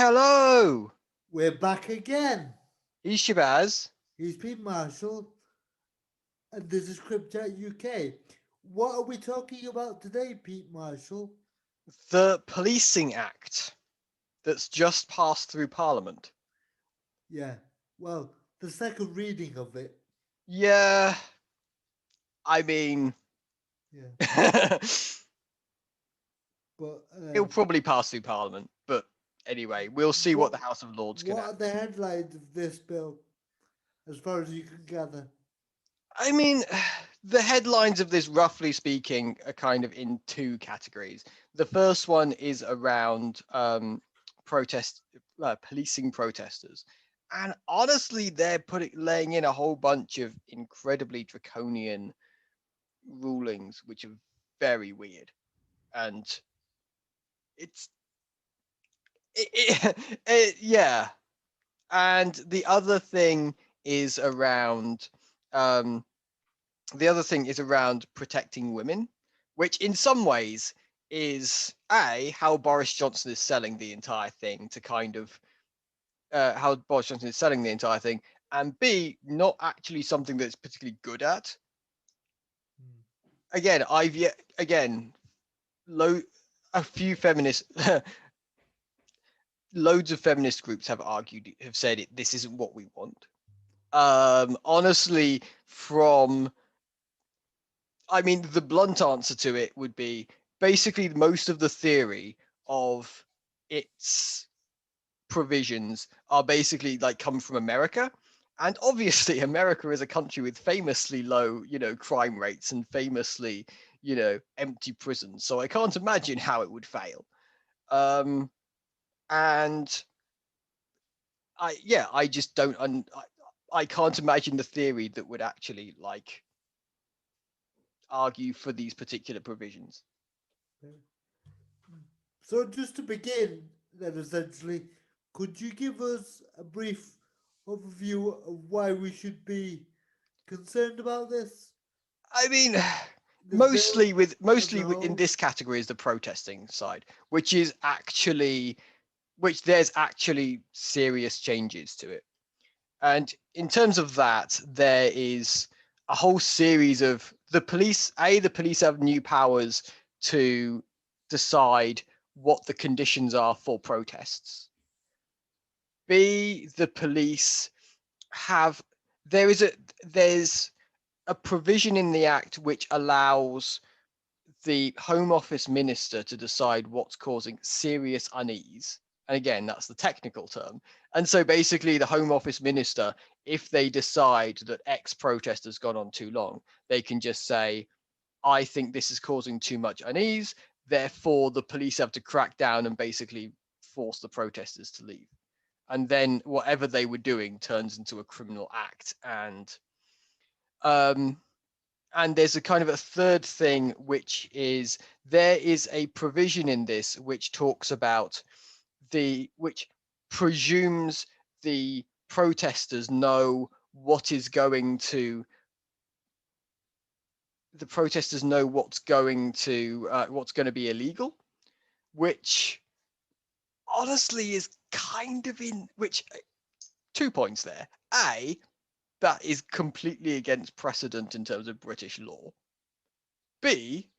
Hello, We're back again. he's Shabazz. He's Pete Marshall, and this is Cryptech UK. What are we talking about today, Pete Marshall? The Policing Act that's just passed through Parliament. Yeah, well, the second reading of it. Yeah, I mean, Yeah, it'll but probably pass through Parliament, but anyway, we'll see what what the House of Lords can what have. are the headlines of this bill, as far as you can gather? I mean, the headlines of this, roughly speaking, are kind of in two categories. The first one is around protest, policing protesters, and honestly, they're laying in a whole bunch of incredibly draconian rulings, which are very weird, and it's yeah. And the other thing is around um, protecting women, which in some ways is how Boris Johnson is selling the entire thing to kind of how Boris Johnson is selling the entire thing, and B, not actually something that's particularly good at. Again, again low a few feminist loads of feminist groups have said this isn't what we want. Honestly, the blunt answer to it would be basically most of the theory of its provisions are basically like come from America. And obviously, America is a country with famously low, crime rates and famously, empty prisons. So I can't imagine how it would fail. Um, and I just don't. I can't imagine the theory that would actually like argue for these particular provisions. So, just to begin, then essentially, could you give us a brief overview of why we should be concerned about this? I mean, The bill as mostly a in whole? this category is the protesting side, which there's actually serious changes to it. And in terms of that, there is a whole series of the police. The police have new powers to decide what the conditions are for protests. B, the police have there is a there's a provision in the act which allows the Home Office minister to decide what's causing serious unease. And again, that's the technical term. And so basically, the Home Office minister, if they decide that X protest has gone on too long, they can just say, I think this is causing too much unease. Therefore, the police have to crack down and basically force the protesters to leave. And then whatever they were doing turns into a criminal act. Um, and there's a kind of a third thing, which is there is a provision in this which talks about which presumes the protesters know what's going to be illegal, which honestly is kind of in which 2 points there. That is completely against precedent in terms of British law. B,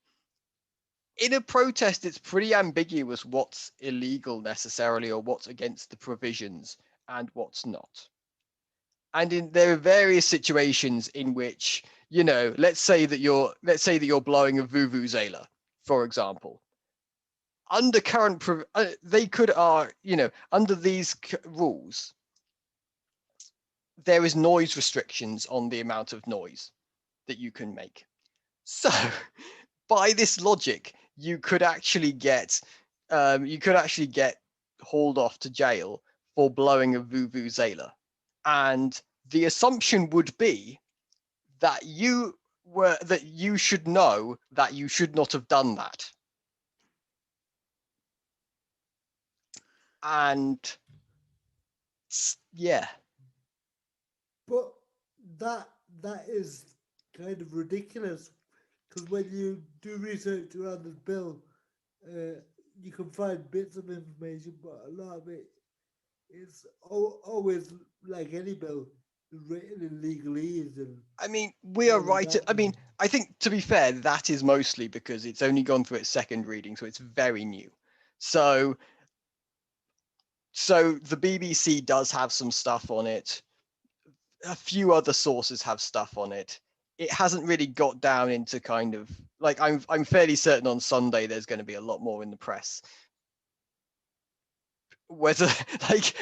in a protest, it's pretty ambiguous what's illegal necessarily or what's against the provisions and what's not. And there are various situations in which, let's say that you're blowing a vuvuzela, for example. Under current, they could are, under these rules, there is noise restrictions on the amount of noise that you can make. So, by this logic, you could actually get hauled off to jail for blowing a vuvuzela, and the assumption would be that you should know that you should not have done that, and yeah, But that that is kind of ridiculous because when you do research around this bill, you can find bits of information, but a lot of it it's always like any bill written in legalese and I mean, we are all of right. that. I mean, I think to be fair, that is mostly because it's only gone through its second reading, so it's very new. So, so the BBC does have some stuff on it. A few other sources have stuff on it. It hasn't really got down into kind of like I'm fairly certain on Sunday there's going to be a lot more in the press. Whether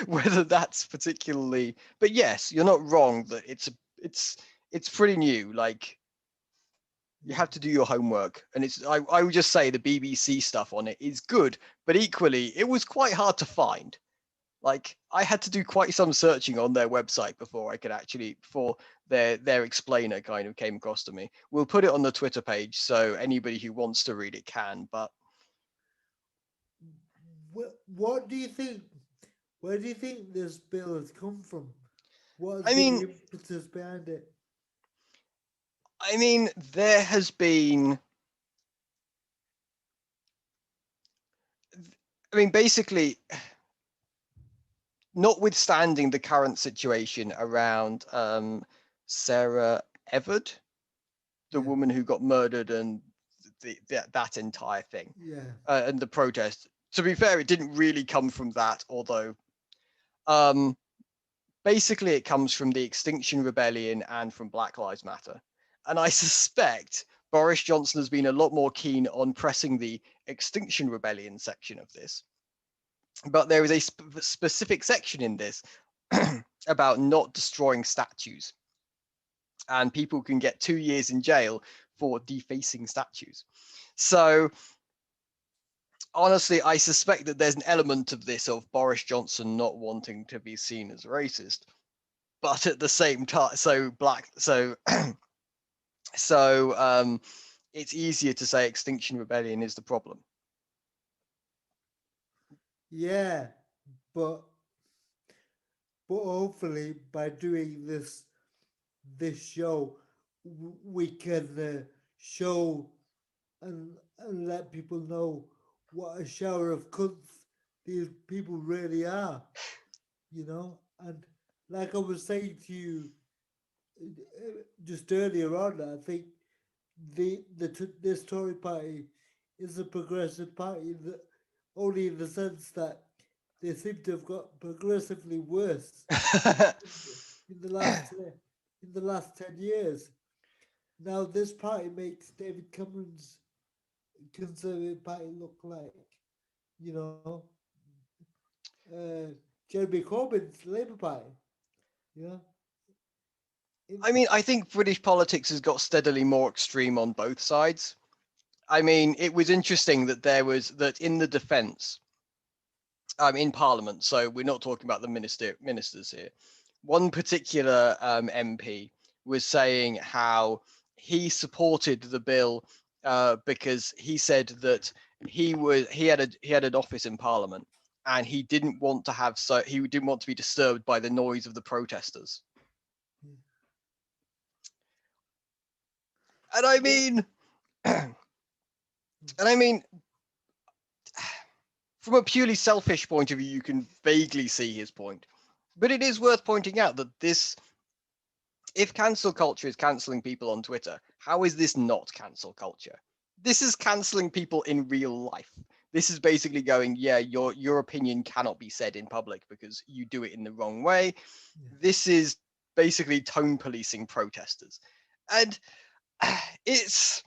whether that's particularly, but yes, you're not wrong that it's pretty new. Like you have to do your homework, and I would just say the BBC stuff on it is good, but equally it was quite hard to find. Like I had to do quite some searching on their website before I could actually before their explainer kind of came across to me. We'll put it on the Twitter page so anybody who wants to read it can. But What do you think? Where do you think this bill has come from? What has I been mean, the impetus behind it? there has been. Basically, notwithstanding the current situation around Sarah Everard, the Yeah, woman who got murdered, and that entire thing, yeah, and the protest. To be fair, it didn't really come from that, although um, basically it comes from the Extinction Rebellion and from Black Lives Matter. And I suspect Boris Johnson has been a lot more keen on pressing the Extinction Rebellion section of this. But there is a specific section in this about not destroying statues. And people can get 2 years in jail for defacing statues. So honestly, I suspect that there's an element of this of Boris Johnson not wanting to be seen as racist, but at the same time, so it's easier to say Extinction Rebellion is the problem. yeah. But hopefully by doing this show, we can show and let people know what a shower of cunts these people really are. You know, and like I was saying to you just earlier on, I think this Tory party is a progressive party that only in the sense that they seem to have got progressively worse in the last in the last 10 years. Now this party makes David Cameron's Conservative Party look like, you know, uh, Jeremy Corbyn's Labour Party. You know, in, I think British politics has got steadily more extreme on both sides. It was interesting that there was that in the defence, in Parliament. So we're not talking about the ministers here. One particular MP was saying how he supported the bill because he said that he had an office in Parliament and he didn't want to be disturbed by the noise of the protesters. And I yeah, mean, and I mean, from a purely selfish point of view, you can vaguely see his point. But it is worth pointing out that if cancel culture is canceling people on Twitter, how is this not cancel culture? This is canceling people in real life. This is basically going, yeah, your opinion cannot be said in public because you do it in the wrong way. yeah, This is basically tone policing protesters. And it's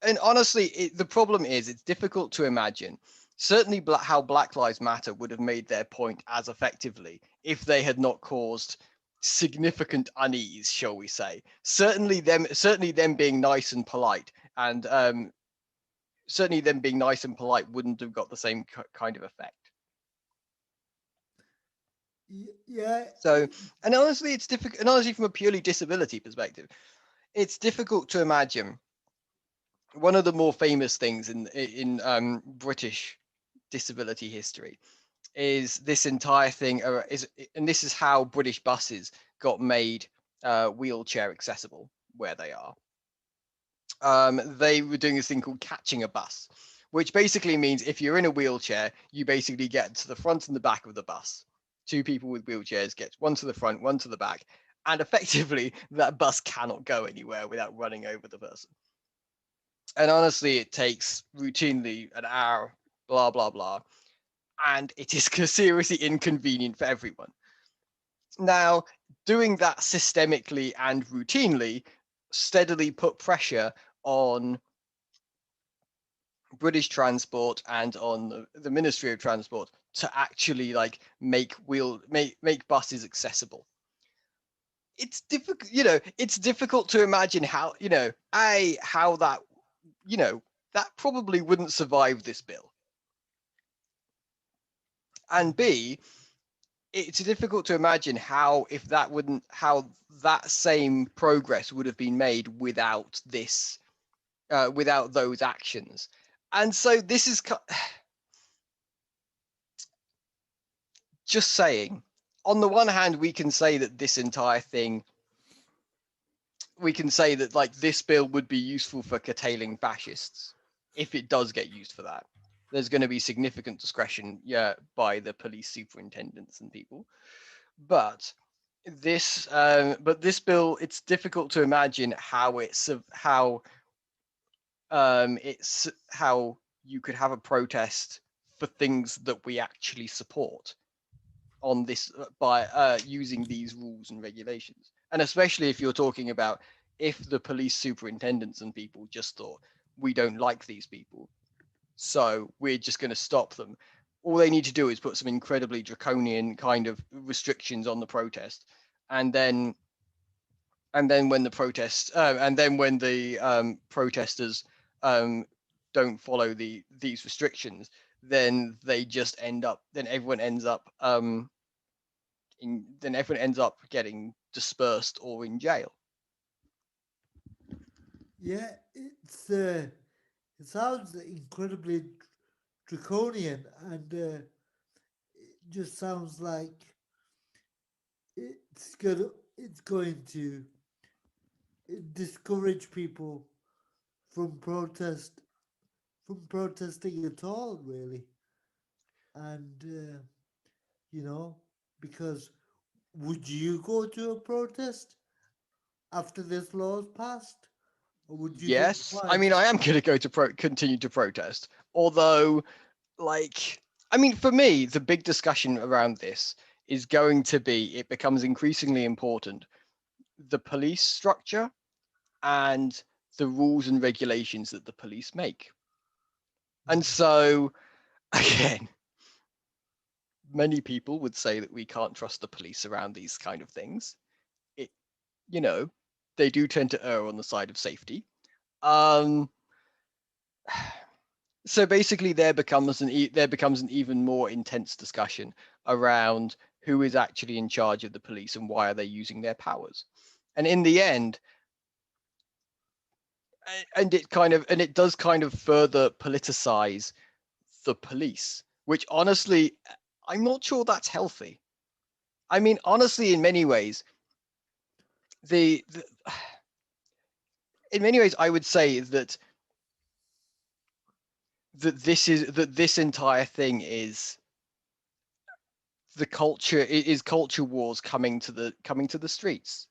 and honestly, the problem is it's difficult to imagine. Certainly, how Black Lives Matter would have made their point as effectively if they had not caused significant unease, shall we say? Certainly them being nice and polite, and certainly them being nice and polite wouldn't have got the same kind of effect. yeah, So, and honestly, it's difficult. And honestly, from a purely disability perspective, it's difficult to imagine one of the more famous things in British disability history is this entire thing and this is how British buses got made wheelchair accessible where they are. They were doing this thing called catching a bus, which basically means if you're in a wheelchair, you basically get to the front and the back of the bus. two people with wheelchairs get one to the front, one to the back, and effectively that bus cannot go anywhere without running over the person. And honestly, it takes routinely an hour, blah blah blah, and it is seriously inconvenient for everyone. Now, doing that systemically and routinely steadily put pressure on British Transport and on the Ministry of Transport to actually like make buses accessible. It's difficult, it's difficult to imagine how, how that, that probably wouldn't survive this bill. And B, it's difficult to imagine how that same progress would have been made without this, without those actions. And so this is just saying, on the one hand, we can say that this entire thing, we can say that like this bill would be useful for curtailing fascists if it does get used for that. There's going to be significant discretion, by the police superintendents and people. But this bill, it's difficult to imagine how you could have a protest for things that we actually support on this by using these rules and regulations. And especially if you're talking about if the police superintendents and people just thought, we don't like these people, so we're just going to stop them. All they need to do is put some incredibly draconian kind of restrictions on the protest, and then when the protesters don't follow these restrictions, then they just end up, then everyone ends up getting dispersed or in jail. Yeah, it sounds incredibly draconian, and it just sounds like it's going to discourage people from protesting at all, really. And because would you go to a protest after this law is passed, or would you think Yes, I twice? mean, I am going to go to continue to protest, although, like, I mean, for me, the big discussion around this is going to be, it becomes increasingly important, the police structure and the rules and regulations that the police make. And so, again, many people would say that we can't trust the police around these kind of things. It, they do tend to err on the side of safety. So basically, there becomes an even more intense discussion around who is actually in charge of the police and why are they using their powers. And in the end, and it does kind of further politicize the police, which honestly, I'm not sure that's healthy. I mean, honestly, in many ways, in many ways, I would say that this entire thing is culture wars coming to the streets.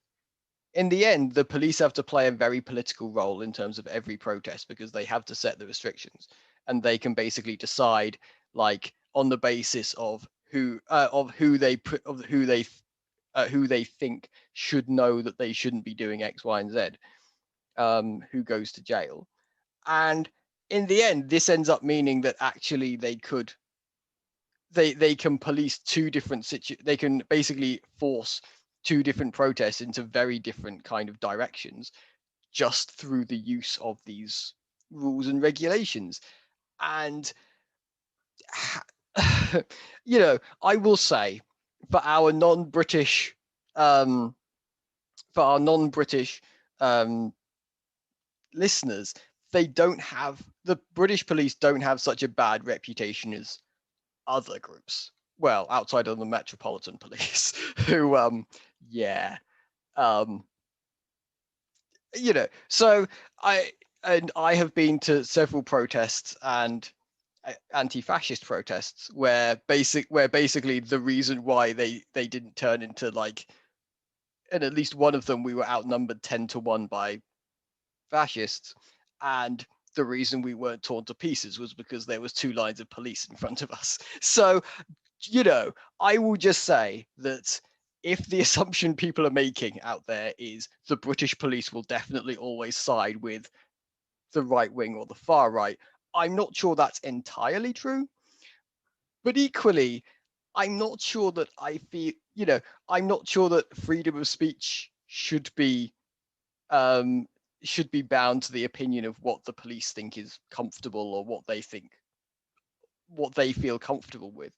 In the end, the police have to play a very political role in terms of every protest because they have to set the restrictions, and they can basically decide, like, on the basis of who they think should know that they shouldn't be doing X, Y, and Z, who goes to jail. And in the end, this ends up meaning that actually they can police two different they can basically force two different protests into very different kind of directions just through the use of these rules and regulations. And I will say, for our non-British listeners, the British police don't have such a bad reputation as other groups. Well, outside of the Metropolitan Police, who, so I have been to several protests, and anti-fascist protests, where basically the reason why they didn't turn into like, and at least one of them, we were outnumbered 10-1 by fascists, and the reason we weren't torn to pieces was because there was 2 lines of police in front of us. So, I will just say that if the assumption people are making out there is the British police will definitely always side with the right wing or the far right, I'm not sure that's entirely true. But equally, I'm not sure that I'm not sure that freedom of speech um, should be bound to the opinion of what the police think is comfortable, or what they feel comfortable with.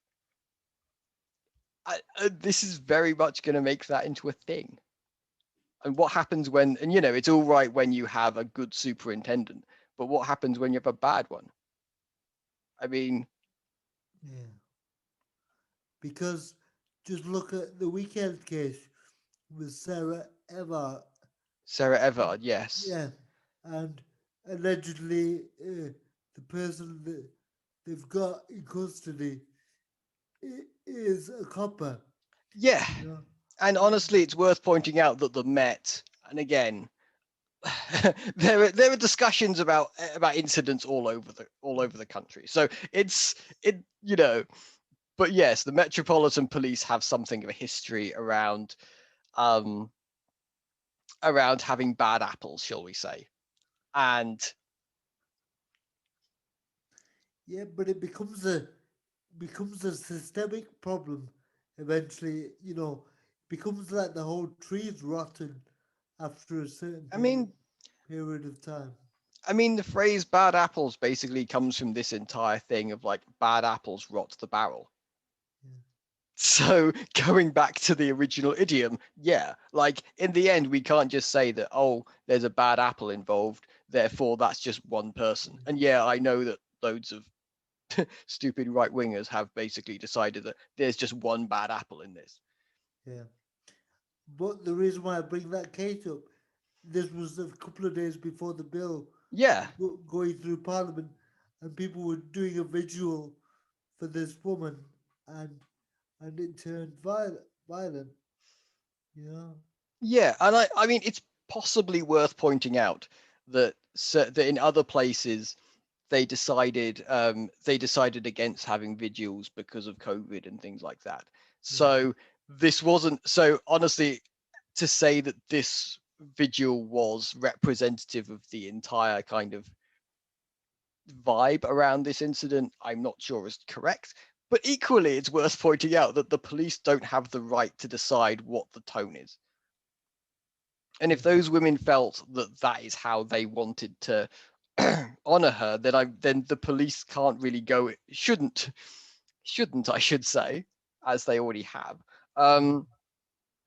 This is very much going to make that into a thing. And what happens when, and it's all right when you have a good superintendent, but what happens when you have a bad one? I mean, Yeah. Because just look at the weekend case with Sarah Eva. Sarah Everard, yes. Yeah. And allegedly, the person that they've got in custody is a copper. Yeah. You know? And honestly, it's worth pointing out that the Met, and again, there are discussions about incidents all over the country. So but yes, the Metropolitan Police have something of a history around having bad apples, shall we say. And Yeah, but it becomes a systemic problem eventually. Becomes like the whole tree's rotten after a certain I mean, period of time. the phrase bad apples basically comes from this entire thing of like bad apples rot the barrel. Yeah. So going back to the original idiom, yeah, like in the end, we can't just say that, oh, there's a bad apple involved, therefore that's just one person. And yeah, I know that loads of stupid right wingers have basically decided that there's just one bad apple in this. Yeah. But the reason why I bring that case up, this was a couple of days before the bill Yeah, going through Parliament, and people were doing a visual for this woman, and it turned violent. You know. yeah, and I mean, it's possibly worth pointing out that that in other places they decided against having vigils because of COVID and things like that. Yeah. So this wasn't so honestly, to say that this vigil was representative of the entire kind of vibe around this incident, I'm not sure is correct. But equally, it's worth pointing out that the police don't have the right to decide what the tone is. And if those women felt that that is how they wanted to honor her, then the police can't really go. Shouldn't I should say, as they already have.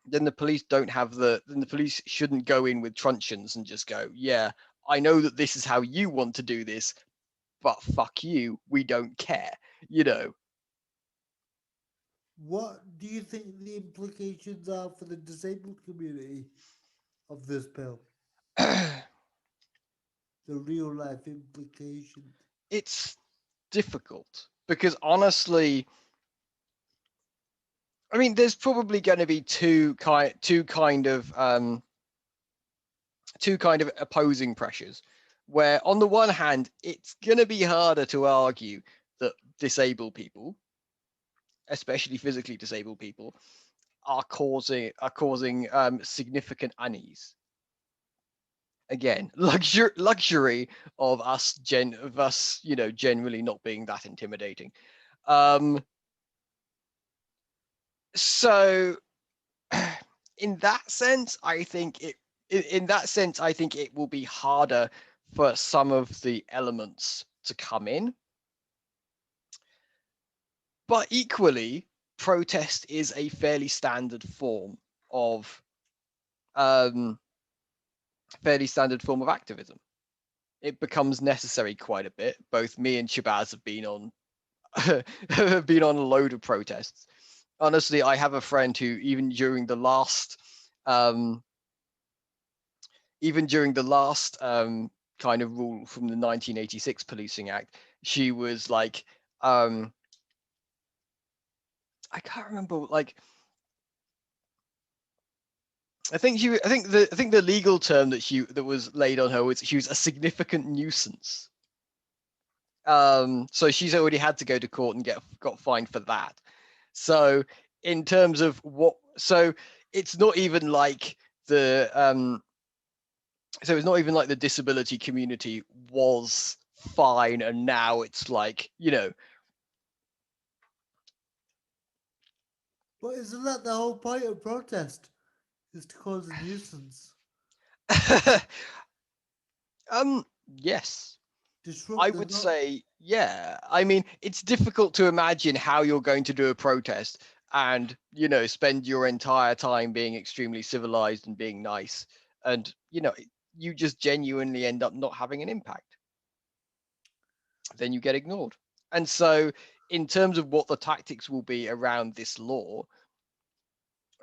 Then the police don't have then the police shouldn't go in with truncheons and just go, yeah, I know that this is how you want to do this, but fuck you, we don't care, you know. What do you think the implications are for the disabled community of this bill? The real life implications. It's difficult because honestly, I mean, there's probably going to be two kind of opposing pressures, where on the one hand, it's going to be harder to argue that disabled people, especially physically disabled people, are causing significant unease. Again, luxury of us generally not being that intimidating. So in that sense, I think it will be harder for some of the elements to come in. But equally, protest is a fairly standard form of activism. It becomes necessary quite a bit. Both me and Shabazz have been on have been on a load of protests. Honestly, I have a friend who even during the last kind of rule from the 1986 Policing Act, she was like, I can't remember, like, I think the legal term that was laid on her was she was a significant nuisance. So she's already had to go to court and got fined for that. So in terms of so it's not even like it's not even like the disability community was fine and now it's like, But isn't that the whole point of protest? Is to cause a nuisance, yes, I disrupt the would not. say, yeah. I mean, it's difficult to imagine how you're going to do a protest and, spend your entire time being extremely civilized and being nice. And, you just genuinely end up not having an impact. Then you get ignored. And so, in terms of what the tactics will be around this law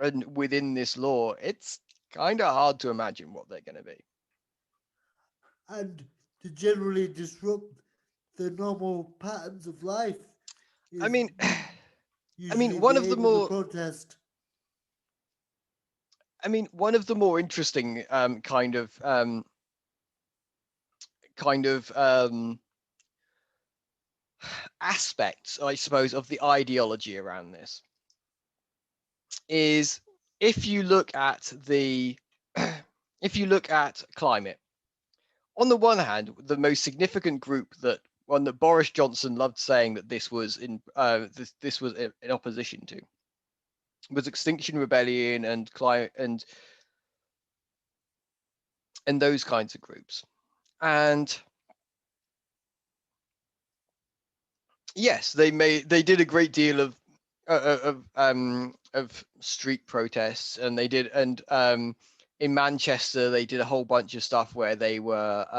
and within this law, it's kind of hard to imagine what they're going to be. And to generally disrupt the normal patterns of life I is mean, usually one the of the aim of the more protest. one of the more interesting kind of aspects, I suppose, of the ideology around this is if you look at the if you look at climate. On the one hand, the most significant group that one that Boris Johnson loved saying that this was this was in opposition to was Extinction Rebellion and climate and those kinds of groups. And yes, they did a great deal of street protests, and they did, and in Manchester they did a whole bunch of stuff where they blocked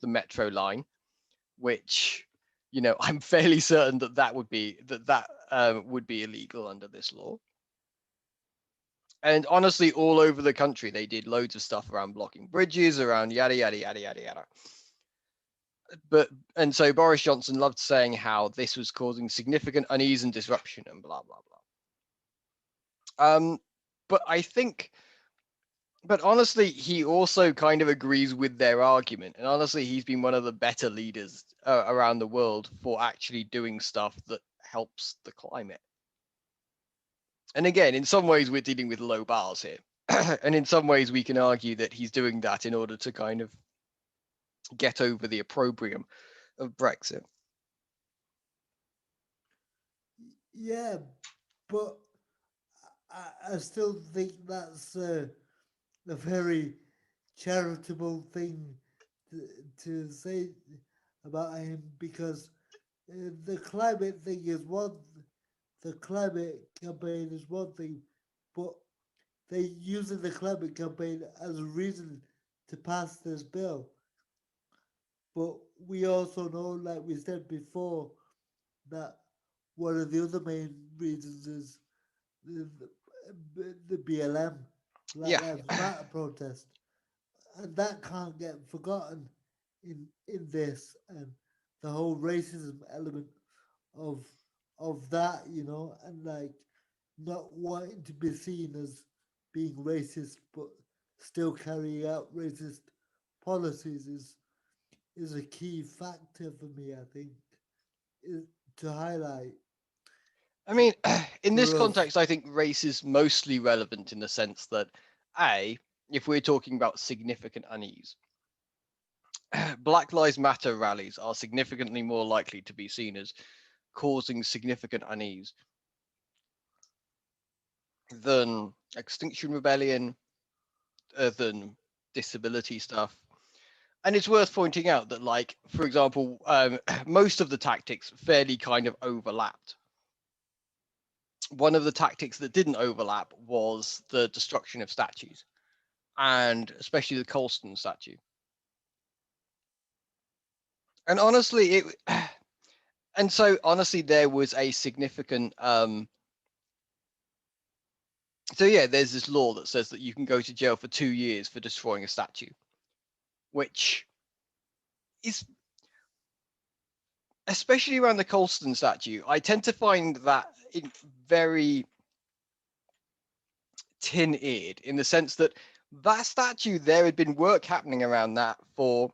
the metro line, which I'm fairly certain that would be illegal under this law. And honestly, all over the country they did loads of stuff around blocking bridges, around yada yada yada yada yada. And so Boris Johnson loved saying how this was causing significant unease and disruption and blah blah blah. But honestly, he also kind of agrees with their argument, and honestly, he's been one of the better leaders around the world for actually doing stuff that helps the climate. And again, in some ways, we're dealing with low bars here, and in some ways, we can argue that he's doing that in order to kind of get over the opprobrium of Brexit. Yeah, but I still think that's a very charitable thing to say about him because the climate thing is one, the climate campaign is one thing, but they using the climate campaign as a reason to pass this bill. But we also know, like we said before, that one of the other main reasons is the, the BLM, Black Yeah. Lives Matter protest, and that can't get forgotten in this, and the whole racism element of that, and like not wanting to be seen as being racist, but still carrying out racist policies is a key factor for me. I think is to highlight I mean, in this for us. context, I think race is mostly relevant in the sense that, if we're talking about significant unease, Black Lives Matter rallies are significantly more likely to be seen as causing significant unease than Extinction Rebellion, than disability stuff. And it's worth pointing out that, like, for example, most of the tactics fairly kind of overlapped. One of the tactics that didn't overlap was the destruction of statues, and especially the Colston statue. And honestly, honestly, there was a significant so yeah, there's this law that says that you can go to jail for 2 years for destroying a statue, which is especially around the Colston statue, I tend to find that very tin-eared, in the sense that that statue, there had been work happening around that for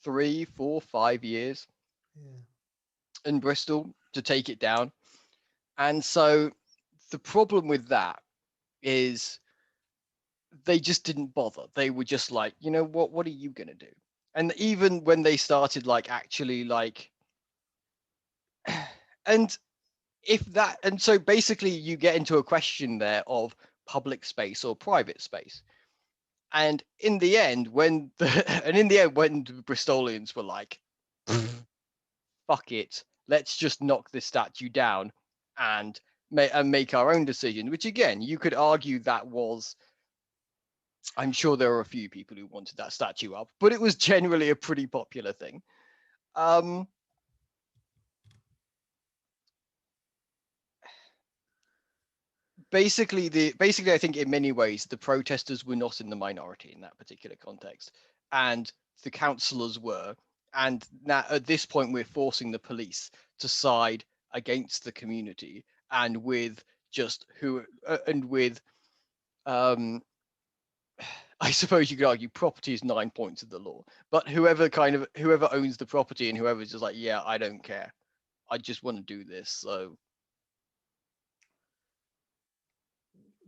3, 4, 5 years Yeah. in Bristol to take it down. And so the problem with that is they just didn't bother. They were just like, you know what are you gonna do? And even when they started like actually like and if that and so basically you get into a question there of public space or private space. And in the end, when the Bristolians were like, fuck it, let's just knock this statue down and make our own decision, which again, you could argue that was, I'm sure there were a few people who wanted that statue up, but it was generally a pretty popular thing. Um, basically, I think in many ways the protesters were not in the minority in that particular context, and the councillors were. And now at this point, we're forcing the police to side against the community, and with just who and with I suppose you could argue property is 9 points of the law, but whoever owns the property and whoever's just like, yeah, I don't care, I just want to do this. So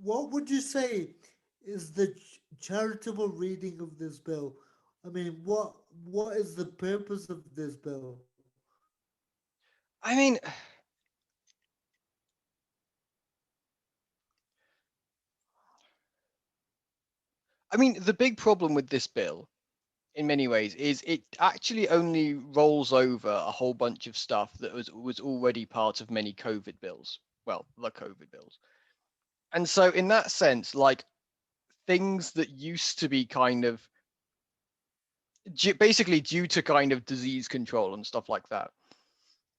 What would you say is the charitable reading of this bill? I mean, what is the purpose of this bill? I mean, the big problem with this bill in many ways is it actually only rolls over a whole bunch of stuff that was already part of many COVID bills. Well, the COVID bills. And so in that sense, like things that used to be kind of basically due to kind of disease control and stuff like that,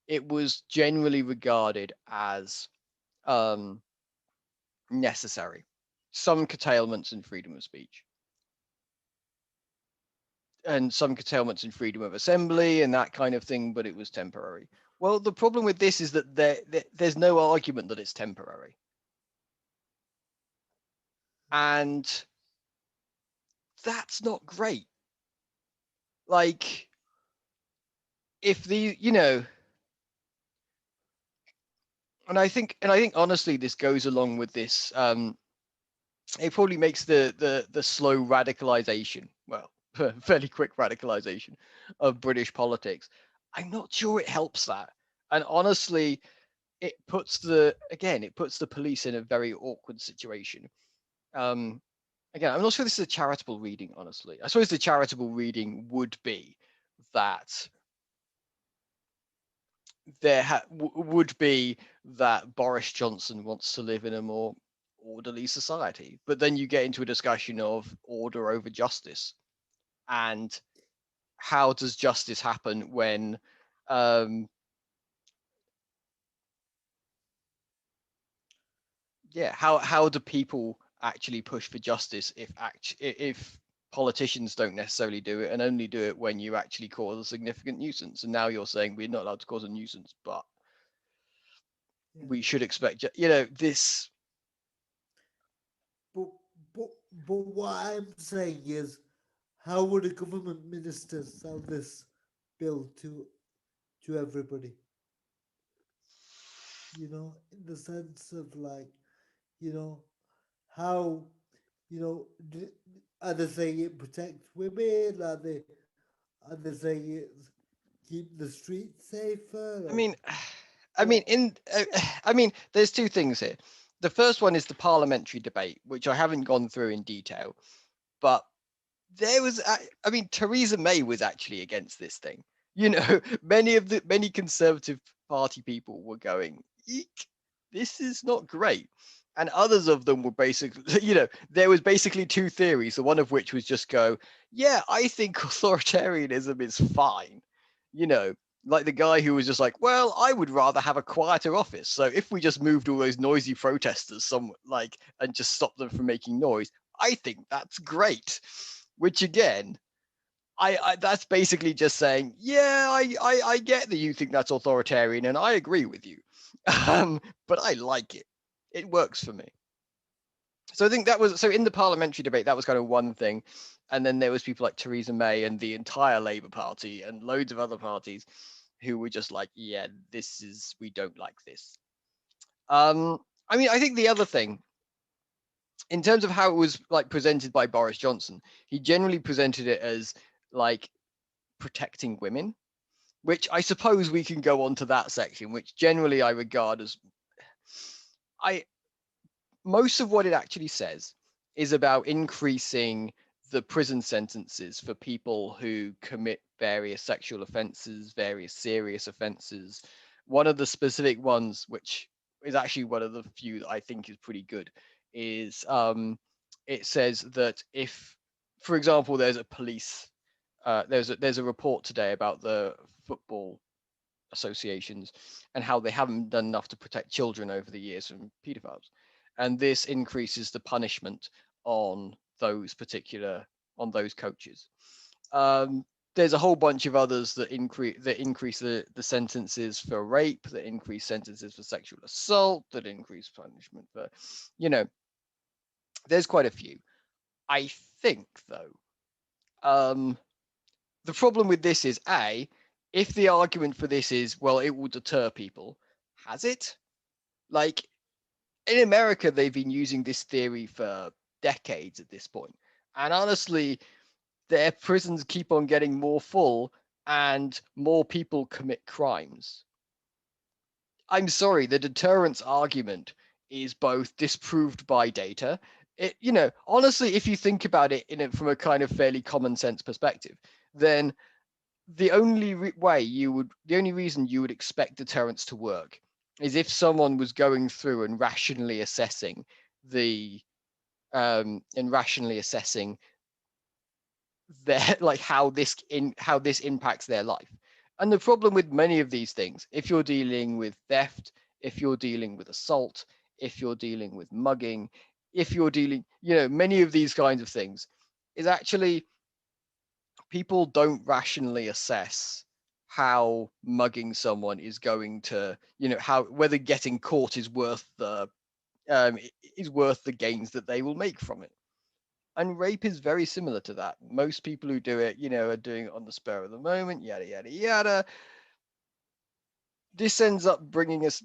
it was generally regarded as necessary. Some curtailments in freedom of speech, and some curtailments in freedom of assembly and that kind of thing, but it was temporary. Well, the problem with this is that there's no argument that it's temporary. And that's not great. Like, if and I think honestly, this goes along with this. It probably makes the slow radicalization, well, fairly quick radicalization of British politics. I'm not sure it helps that. And honestly, it puts the police in a very awkward situation. Um, Again, I'm not sure this is a charitable reading, honestly. I suppose the charitable reading would be that would be that Boris Johnson wants to live in a more orderly society. But then you get into a discussion of order over justice, and how does justice happen when how do people actually push for justice if politicians don't necessarily do it, and only do it when you actually cause a significant nuisance? And now you're saying we're not allowed to cause a nuisance, but Yeah. we should expect this. But but but what I'm saying is, how would a government minister sell this bill to everybody? In the sense of like, you know, how, you know, are they saying it protects women? Are they saying it keep the streets safer? I Like, mean, what? there's two things here. The first one is the parliamentary debate, which I haven't gone through in detail, but there was, Theresa May was actually against this thing. Many Conservative Party people were going, eek, this is not great. And others of them were basically, there was basically two theories. The one of which was just go, yeah, I think authoritarianism is fine. You know, like the guy who was just like, well, I would rather have a quieter office. So if we just moved all those noisy protesters and just stopped them from making noise, I think that's great. Which again, that's basically just saying, yeah, I get that you think that's authoritarian, and I agree with you, but I like it. It works for me. So I think that was, so in the parliamentary debate, that was kind of one thing, and then there was people like Theresa May and the entire Labour Party and loads of other parties who were just like, yeah, we don't like this. I mean, I think the other thing, in terms of how it was like presented by Boris Johnson, he generally presented it as like protecting women, which I suppose we can go on to that section, which generally I regard as, I most of what it actually says is about increasing the prison sentences for people who commit various sexual offenses, various serious offenses. One of the specific ones, which is actually one of the few that I think is pretty good, is it says that if, for example, there's a police, there's a report today about the football associations and how they haven't done enough to protect children over the years from pedophiles, and this increases the punishment on those coaches. There's a whole bunch of others that increase the sentences for rape, that increase sentences for sexual assault, that increase punishment for, there's quite a few. I think though, the problem with this is, if the argument for this is, well, it will deter people, has it? Like, in America, they've been using this theory for decades at this point. And honestly, their prisons keep on getting more full and more people commit crimes. I'm sorry, the deterrence argument is both disproved by data. Honestly, if you think about it from a kind of fairly common sense perspective, then the only reason you would expect deterrence to work is if someone was going through and rationally assessing their like how this impacts their life. And the problem with many of these things, if you're dealing with theft, if you're dealing with assault, if you're dealing with mugging, if you're dealing, many of these kinds of things, is actually people don't rationally assess how mugging someone is going to, how whether getting caught is worth the gains that they will make from it. And rape is very similar to that. Most people who do it, are doing it on the spur of the moment, yada yada yada. This ends up bringing us,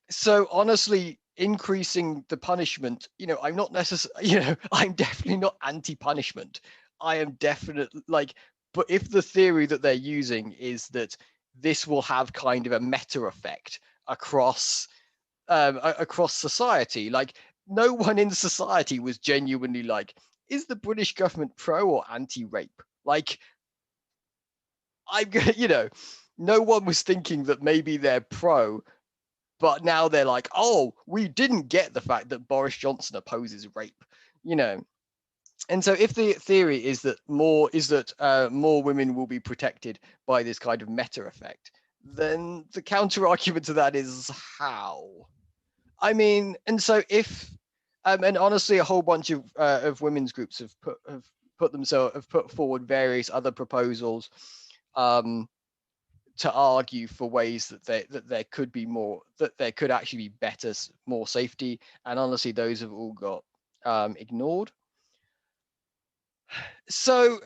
so honestly, increasing the punishment, I'm not necessarily, I'm definitely not anti-punishment. I am definitely like, but if the theory that they're using is that this will have kind of a meta effect across society, like no one in society was genuinely like, is the British government pro or anti-rape? Like, I'm gonna, no one was thinking that maybe they're pro, but now they're like, oh, we didn't get the fact that Boris Johnson opposes rape, And so if the theory is that more women will be protected by this kind of meta effect, then the counter argument to that is how? I mean, and so if and honestly, a whole bunch of women's groups have put forward various other proposals to argue for ways that there could be more, that there could actually be better, more safety, and honestly, those have all got ignored. So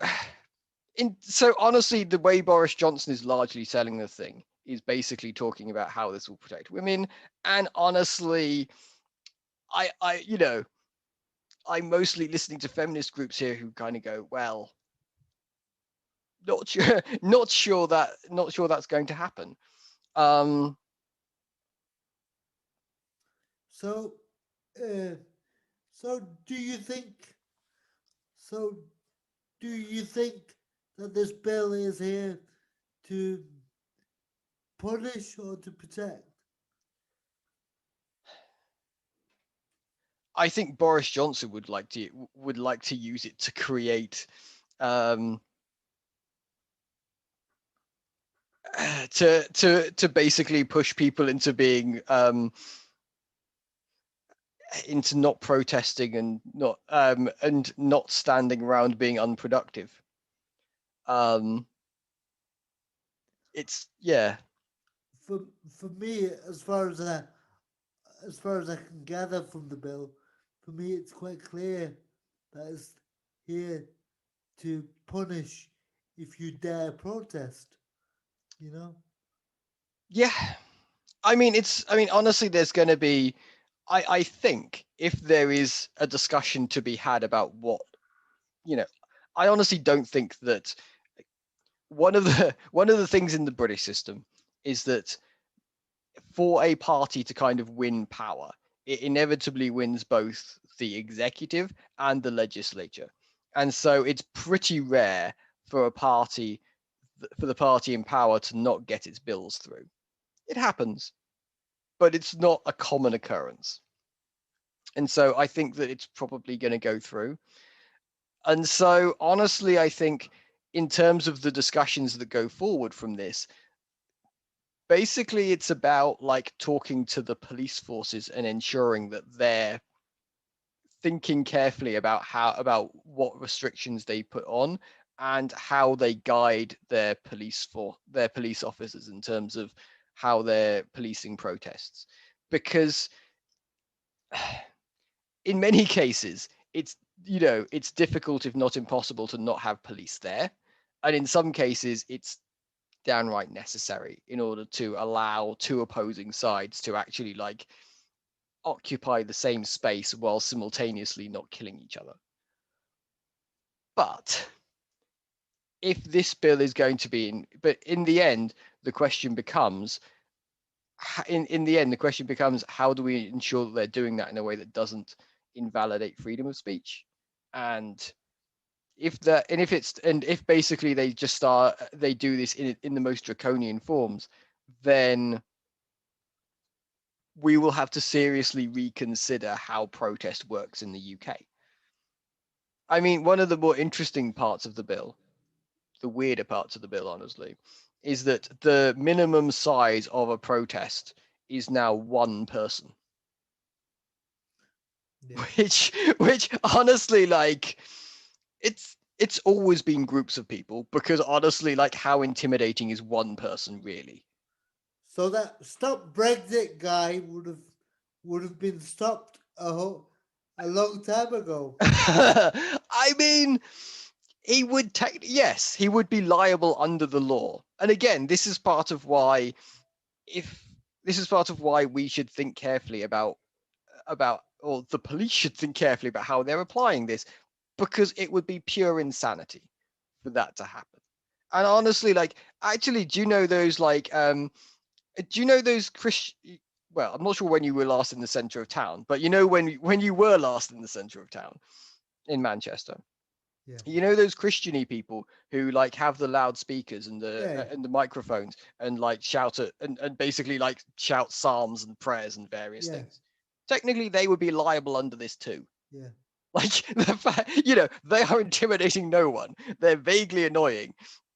honestly, the way Boris Johnson is largely selling the thing is basically talking about how this will protect women, and honestly, I'm mostly listening to feminist groups here who kind of go, well, not sure that's going to happen. So do you think? So do you think that this bill is here to punish or to protect? I think Boris Johnson would like to use it to create to basically push people into being into not protesting and not standing around being unproductive. Um, it's yeah, For for me, as far as I can gather from the bill, for me it's quite clear that it's here to punish if you dare protest. You know. yeah. I mean, honestly, there's going to be. I think if there is a discussion to be had about what you know, I honestly don't think that one of the things in the British system is that for a party to kind of win power, it inevitably wins both the executive and the legislature. And so it's pretty rare for a party for the party in power to not get its bills through. It happens, but it's not a common occurrence. And so I think that it's probably going to go through. And so honestly, I think in terms of the discussions that go forward from this, basically it's about like talking to the police forces and ensuring that they're thinking carefully about what restrictions they put on and how they guide their police officers in terms of how they're policing protests, because in many cases it's it's difficult if not impossible to not have police there, and in some cases it's downright necessary in order to allow two opposing sides to actually like occupy the same space while simultaneously not killing each other. But if this bill is going to be but in the end the question becomes in the end the question becomes how do we ensure that they're doing that in a way that doesn't invalidate freedom of speech. And if basically they do this in the most draconian forms, then we will have to seriously reconsider how protest works in the UK. I mean, one of the more interesting parts of the bill, the weirder parts of the bill, honestly, is that the minimum size of a protest is now one person. Yeah. Which honestly, like, it's always been groups of people, because honestly, like, how intimidating is one person really? So that stop Brexit guy would have been stopped a long time ago. I mean, yes, he would be liable under the law. And again, if this is part of why we should think carefully or the police should think carefully about how they're applying this, because it would be pure insanity for that to happen. And honestly, like, actually, do you know those Christian? Well, I'm not sure when you were last in the center of town, but when you were last in the center of town in Manchester, Yeah. those Christiany people who like have the loudspeakers Yeah. and the microphones and like shout and basically like shout psalms and prayers and various Yeah. things. Technically, they would be liable under this too. Yeah. Like the fact, they are intimidating no one. They're vaguely annoying,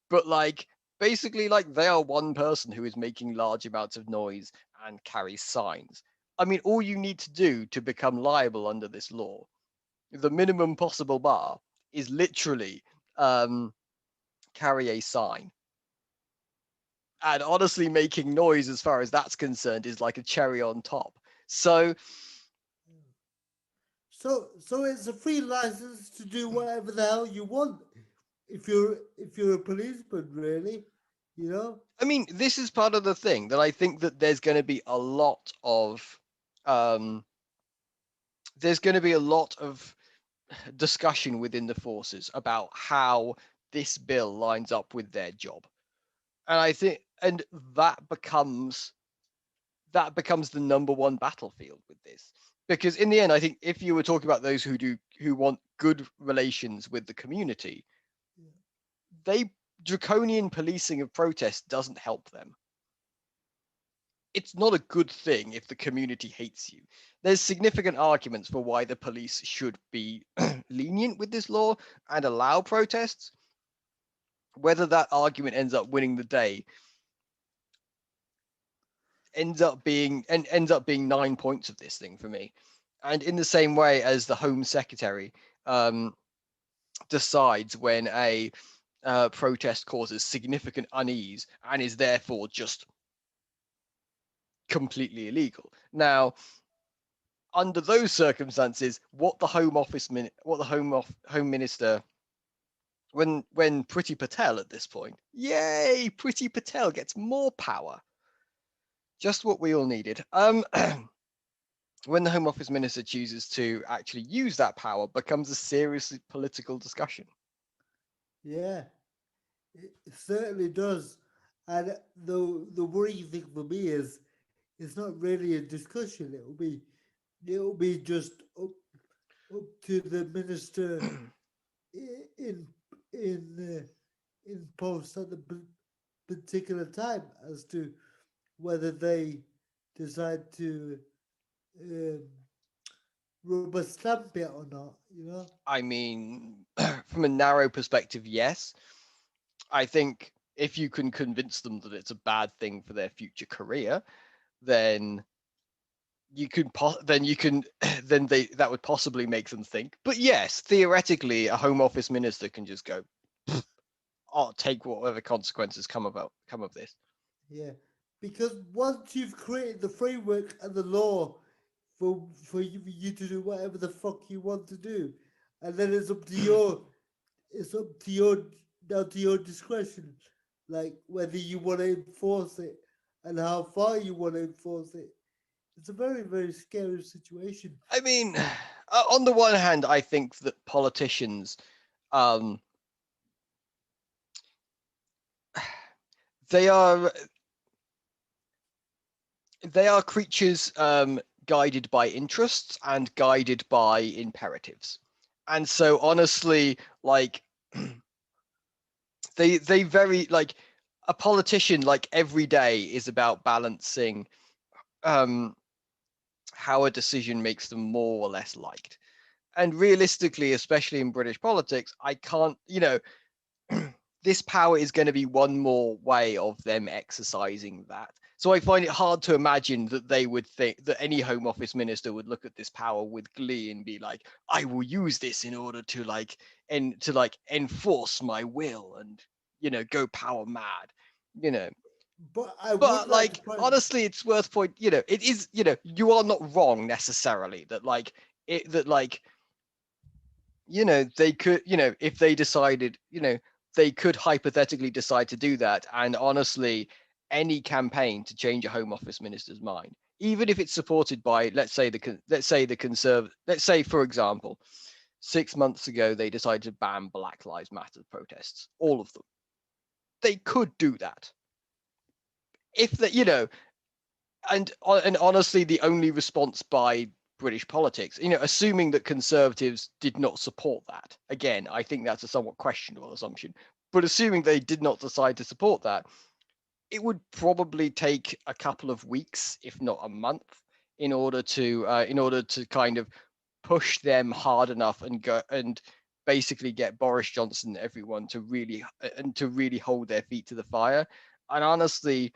but like basically like they are one person who is making large amounts of noise and carries signs. I mean, all you need to do to become liable under this law, the minimum possible bar, is literally um, carry a sign. And honestly, making noise, as far as that's concerned, is like a cherry on top. So So it's a free license to do whatever the hell you want if you're a policeman, really, you know. I mean, this is part of the thing that I think that um, there's going to be a lot of discussion within the forces about how this bill lines up with their job. And I think, and that becomes the number one battlefield with this, because in the end, I think if you were talking about those who want good relations with the community, they draconian policing of protest doesn't help them. It's not a good thing if the community hates you. There's significant arguments for why the police should be lenient with this law and allow protests. Whether that argument ends up winning the day ends up being 9 points of this thing for me. And in the same way as the Home Secretary decides when protest causes significant unease and is therefore just completely illegal. Now, under those circumstances, what the Home Minister, when Priti Patel at this point, yay, Priti Patel gets more power, just what we all needed. When the Home Office Minister chooses to actually use that power, becomes a serious political discussion. Yeah, it certainly does. And the worrying thing for me is it's not really a discussion. It'll be just up to the minister in in in post at the particular time as to whether they decide to um, rubber stamp it or not. You know. I mean, from a narrow perspective, yes. I think if you can convince them that it's a bad thing for their future career, then then you can then they that would possibly make them think. But yes, theoretically, a Home Office minister can just go, I'll take whatever consequences come of this. Yeah, because once you've created the framework and the law for you to do whatever the fuck you want to do, and then it's up to your down to your discretion, like whether you want to enforce it and how far you want to enforce it. It's a very scary situation. I mean, on the one hand, I think that politicians, um, they are creatures guided by interests and guided by imperatives, and so honestly, like they very like a politician like every day is about balancing um how a decision makes them more or less liked. And realistically, especially in British politics, I can't, this power is going to be one more way of them exercising that. So I find it hard to imagine that they would think that any Home Office minister would look at this power with glee and be like, I will use this in order to enforce my will and go power mad. You know, But I would but like to like point. honestly, it's worth point. It is. You are not wrong necessarily that like it that like they could if they decided they could hypothetically decide to do that. And honestly, any campaign to change a Home Office minister's mind, even if it's supported by let's say for example 6 months ago they decided to ban Black Lives Matter protests, all of them, they could do that if that and honestly, the only response by British politics, assuming that Conservatives did not support that, again, I think that's a somewhat questionable assumption, but assuming they did not decide to support that, it would probably take a couple of weeks, if not a month, in order to kind of push them hard enough and go and basically get Boris Johnson and everyone to really hold their feet to the fire. And honestly,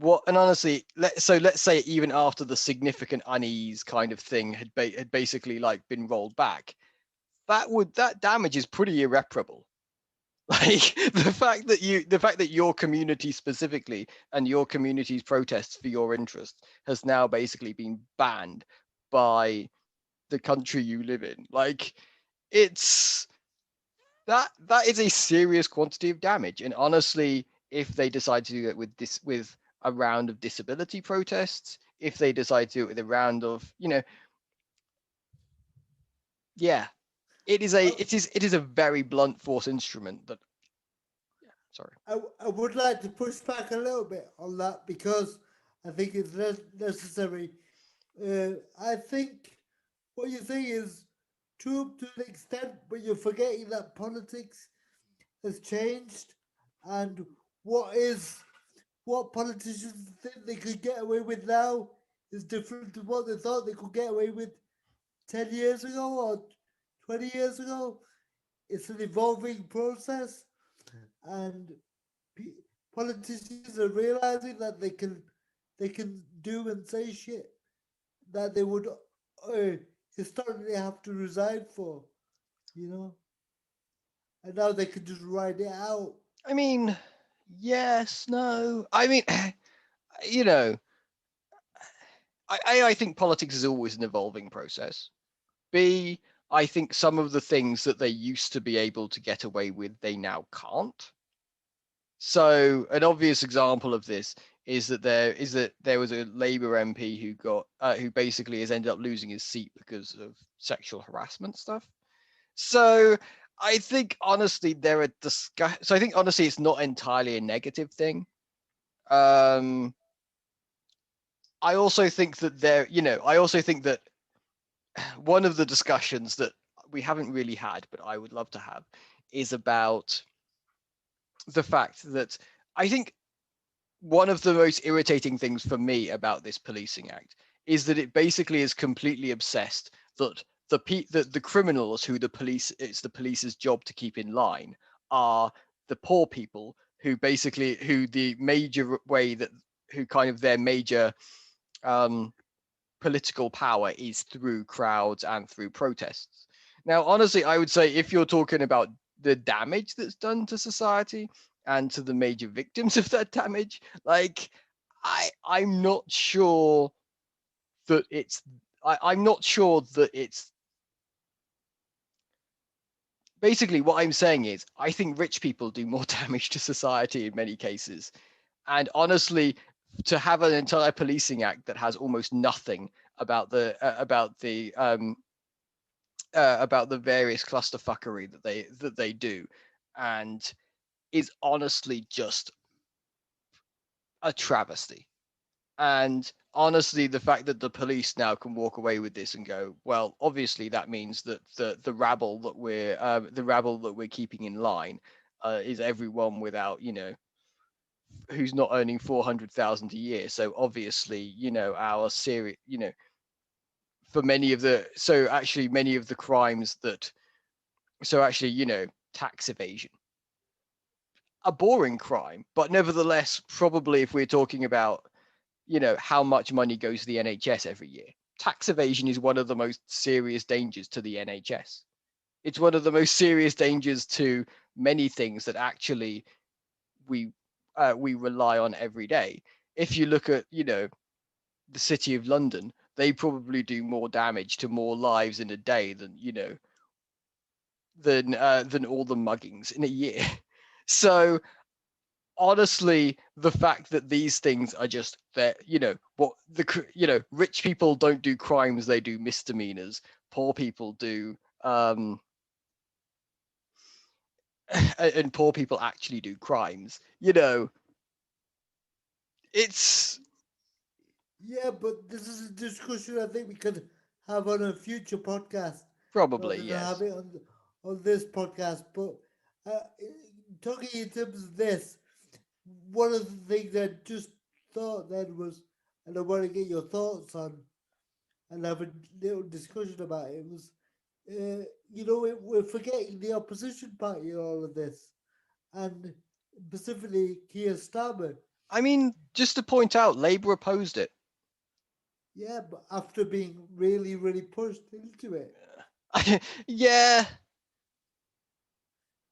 let's say even after the significant unease kind of thing had basically like been rolled back, that damage is pretty irreparable. Like the fact that your community specifically and your community's protests for your interests has now basically been banned by the country you live in, like it's that is a serious quantity of damage. And honestly, if they decide to do it with a round of disability protests, if they decide to do it with a round of, yeah, Oh, it is a very blunt force instrument that, yeah, sorry. I would like to push back a little bit on that because I think it's necessary. I think what you say is true to an extent, but you're forgetting that politics has changed, and what is what politicians think they could get away with now is different to what they thought they could get away with 10 years ago or 20 years ago. It's an evolving process, and politicians are realizing that they can do and say shit that they would historically have to resign for. You know. and now they can just ride it out. I mean, yes, no. I mean, you know, I think politics is always an evolving process. B, I think some of the things that they used to be able to get away with, they now can't. So an obvious example of this is that there was a Labour MP who basically has ended up losing his seat because of sexual harassment stuff. So I think honestly So I think honestly it's not entirely a negative thing. Um, I also think that I also think that one of the discussions that we haven't really had, but I would love to have, is about the fact that I think one of the most irritating things for me about this policing act is that it basically is completely obsessed that the criminals who it's the police's job to keep in line are the poor people who the major way that who kind of their major um, political power is through crowds and through protests. Now, honestly, I would say if you're talking about the damage that's done to society and to the major victims of that damage, like I'm not sure that I'm not sure that it's basically what I'm saying is I think rich people do more damage to society in many cases. And honestly, to have an entire policing act that has almost nothing about the various clusterfuckery that they do, and is honestly just a travesty. And honestly, the fact that the police now can walk away with this and go, well, obviously that means that the rabble that we're keeping in line is everyone without who's not earning 400,000 a year. So obviously, our serious, for many of the so actually many of the crimes that so actually tax evasion, a boring crime, but nevertheless, probably if we're talking about, how much money goes to the NHS every year, tax evasion is one of the most serious dangers to the NHS. It's one of the most serious dangers to many things that actually we we rely on every day. If you look at, the city of London, they probably do more damage to more lives in a day than, than all the muggings in a year. So honestly, the fact that these things are just that, rich people don't do crimes, they do misdemeanors. Poor people do, and poor people actually do crimes. It's Yeah, but this is a discussion I think we could have on a future podcast probably rather than have yes. it on this podcast. But uh, talking in terms of this, one of the things I just thought then was, and I want to get your thoughts on and have a little discussion about it, was, we're forgetting the opposition party in all of this, and specifically Keir Starmer. I mean, just to point out, Labour opposed it. Yeah, but after being really, really pushed into it, Yeah,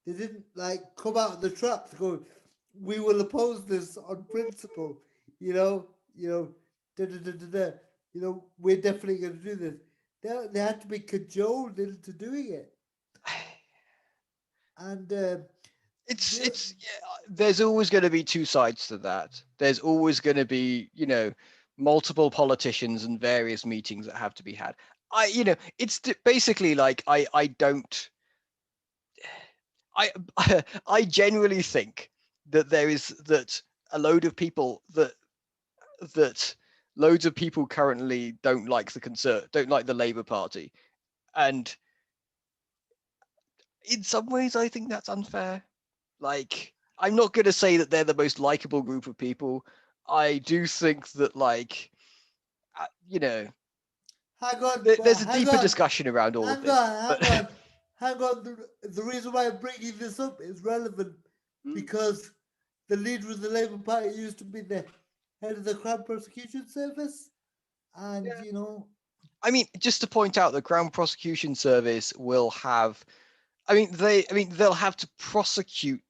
they didn't like come out of the trap to go, we will oppose this on principle, you know, da da da da da. We're definitely going to do this. They had to be cajoled into doing it, and it's yeah, there's always going to be two sides to that. There's always going to be, multiple politicians and various meetings that have to be had. It's basically like I don't I I genuinely think that there is that a load of people that loads of people currently don't like the Labour Party, and in some ways I think that's unfair. Like, I'm not going to say that they're the most likable group of people. I do think that, like, uh, you know, hang on, there's a deeper discussion around all of hang this. on, But hang on, hang on. The reason why I'm bringing this up is relevant because the leader of the Labour Party used to be the head of the Crown Prosecution Service, and I mean, just to point out, the Crown Prosecution Service they'll have to prosecute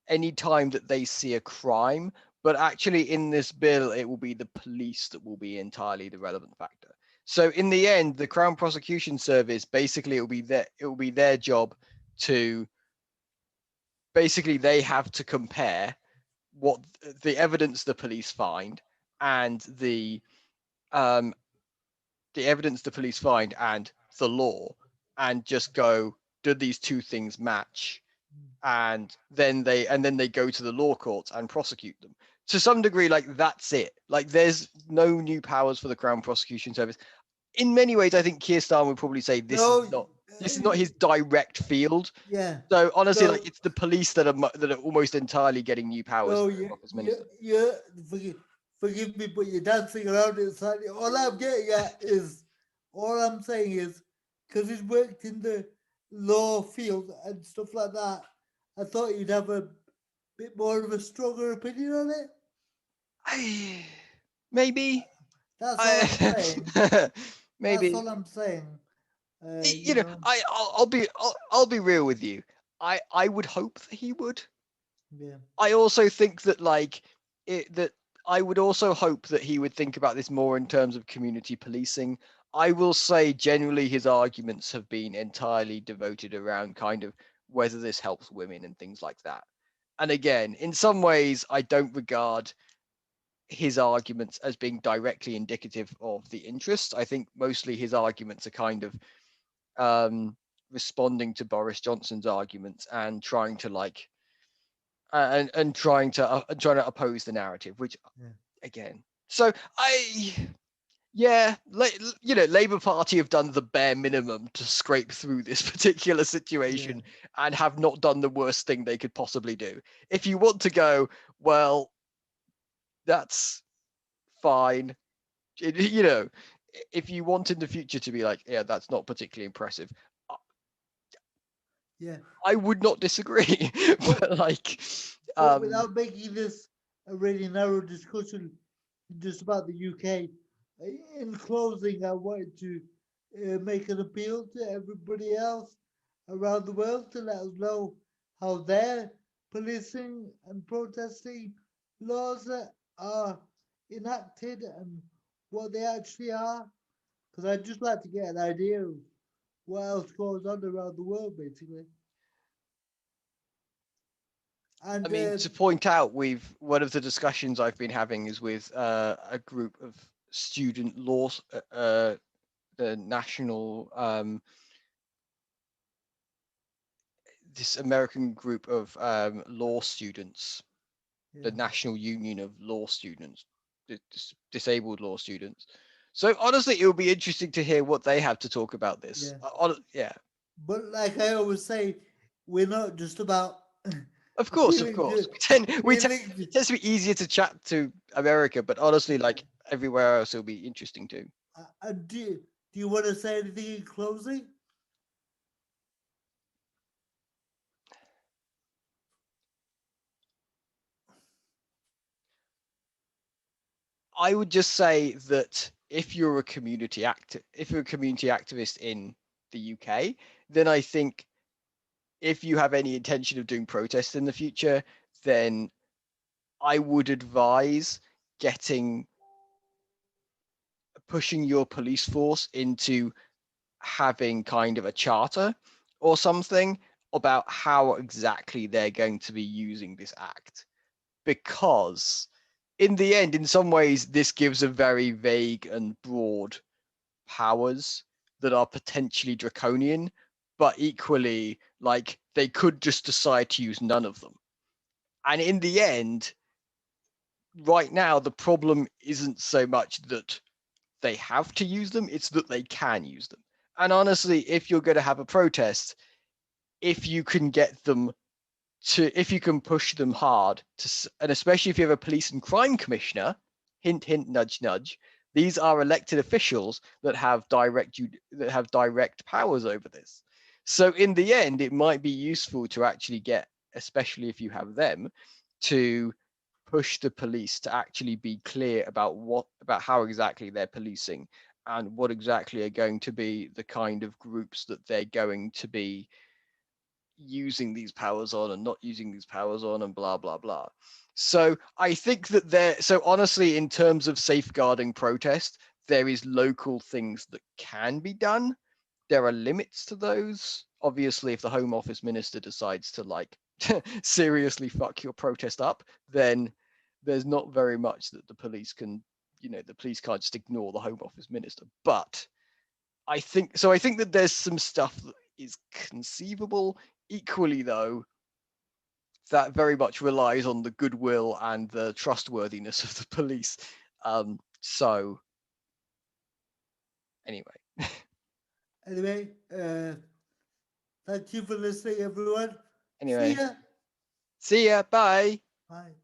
any time that they see a crime, but actually in this bill, it will be the police that will be entirely the relevant factor. So in the end, the Crown Prosecution Service, basically it will be their job to, basically they have to compare what the evidence the police find and the evidence the police find and the law, and just go, do these two things match? And then they go to the law courts and prosecute them. To some degree, like, that's it. Like, there's no new powers for the Crown Prosecution Service. In many ways, I think Keir Starmer would probably say No, this is not his direct field. yeah. So honestly, No, like, it's the police that are almost entirely getting new powers no, for as many stuff. you forgive me, but you're dancing around it slightly. All I'm saying is, because he's worked in the law field and stuff like that, I thought you'd have a bit more of a stronger opinion on it. Maybe. That's all I'm saying. Maybe. That's all I'm saying. You know, I'll be real with you. I would hope that he would. Yeah. I also think that, like, that I would also hope that he would think about this more in terms of community policing. I will say generally his arguments have been entirely devoted around kind of whether this helps women and things like that. And again, in some ways, I don't regard his arguments as being directly indicative of the interest. I think mostly his arguments are kind of responding to Boris Johnson's arguments and trying to, like, and trying to oppose the narrative, which, Yeah. again, so you know, Labour Party have done the bare minimum to scrape through this particular situation and have not done the worst thing they could possibly do. If you want to go, well, that's fine. You know, if you want in the future to be like, yeah, that's not particularly impressive, Yeah. I would not disagree. But, like, But without making this a really narrow discussion just about the UK, in closing, I wanted to make an appeal to everybody else around the world to let us know how their policing and protesting laws are enacted and what they actually are. Because I'd just like to get an idea of what else goes on around the world, basically. And I mean, to point out, one of the discussions I've been having is with a group of student law, the national, this American group of law students, the National Union of Law Students, disabled law students. So honestly, it will be interesting to hear what they have to talk about this. Yeah. But like I always say, we're not just about. Of course. We tend it tends to be easier to chat to America, but honestly, like, everywhere else, it'll be interesting too. Do you want to say anything in closing? I would just say that if you're a community activist in the UK, then I think if you have any intention of doing protests in the future, then I would advise pushing your police force into having kind of a charter or something about how exactly they're going to be using this act. Because in the end, in some ways, this gives a very vague and broad powers that are potentially draconian, but equally, like, they could just decide to use none of them. And in the end, right now, the problem isn't so much that they have to use them, it's that they can use them. And honestly, if you're going to have a protest, if you can if you can push them hard and especially if you have a police and crime commissioner, hint, hint, nudge, nudge, these are elected officials that have direct powers over this. So in the end, it might be useful to actually get, especially if you have them, to push the police to actually be clear about how exactly they're policing and what exactly are going to be the kind of groups that they're going to be using these powers on and not using these powers on and blah blah blah. So I think that so honestly, in terms of safeguarding protest, there is local things that can be done. There are limits to those. Obviously, if the Home Office minister decides to like seriously fuck your protest up, then there's not very much that the police can, the police can't just ignore the Home Office minister. But I think so. I think that there's some stuff that is conceivable. Equally, though, that very much relies on the goodwill and the trustworthiness of the police. So, anyway. Anyway, thank you for listening, everyone. See Anyway, ya. see ya. Bye. Bye.